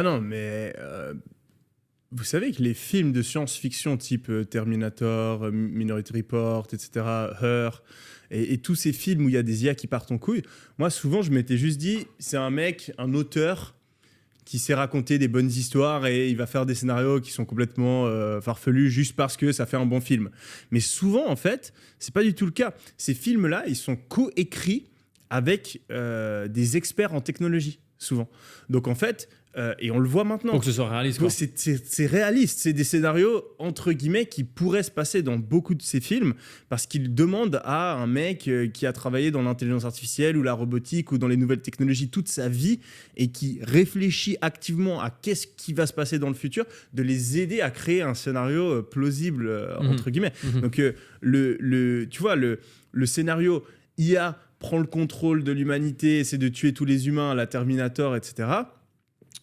Ah non, mais vous savez que les films de science-fiction type Terminator, Minority Report, etc., Her, et tous ces films où il y a des IA qui partent en couille, moi souvent je m'étais juste dit, c'est un mec, un auteur qui sait raconter des bonnes histoires et il va faire des scénarios qui sont complètement farfelus juste parce que ça fait un bon film. Mais souvent, en fait, c'est pas du tout le cas. Ces films-là, ils sont co-écrits avec des experts en technologie, souvent. Donc en fait, et on le voit maintenant. Pour que ce soit réaliste, quoi. C'est réaliste, c'est des scénarios entre guillemets qui pourraient se passer dans beaucoup de ces films parce qu'ils demandent à un mec qui a travaillé dans l'intelligence artificielle ou la robotique ou dans les nouvelles technologies toute sa vie et qui réfléchit activement à qu'est-ce qui va se passer dans le futur, de les aider à créer un scénario plausible entre guillemets. Donc tu vois le scénario IA prend le contrôle de l'humanité, essaie de tuer tous les humains à la Terminator, etc.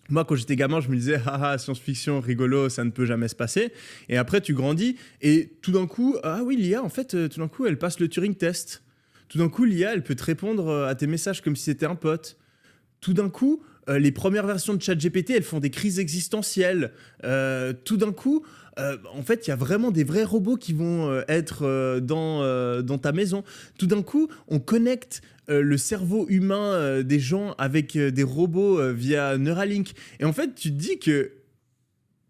Moi, quand j'étais gamin, je me disais, science-fiction, rigolo, ça ne peut jamais se passer. Et après, tu grandis et tout d'un coup, oui, l'IA, en fait, tout d'un coup, elle passe le Turing test. Tout d'un coup, l'IA, elle peut te répondre à tes messages comme si c'était un pote. Tout d'un coup, les premières versions de ChatGPT, elles font des crises existentielles. Tout d'un coup, en fait, il y a vraiment des vrais robots qui vont être dans ta maison. Tout d'un coup, on connecte le cerveau humain des gens avec des robots via Neuralink. Et en fait, tu te dis que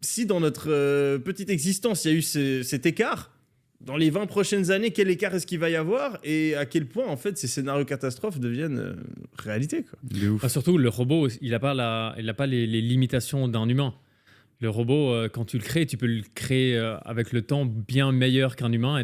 si dans notre petite existence, il y a eu cet écart, dans les 20 prochaines années, quel écart est-ce qu'il va y avoir et à quel point, en fait, ces scénarios catastrophes deviennent réalité, quoi. De ouf. Surtout, le robot, il n'a pas les limitations d'un humain. Le robot, quand tu le crées, tu peux le créer avec le temps bien meilleur qu'un humain. Et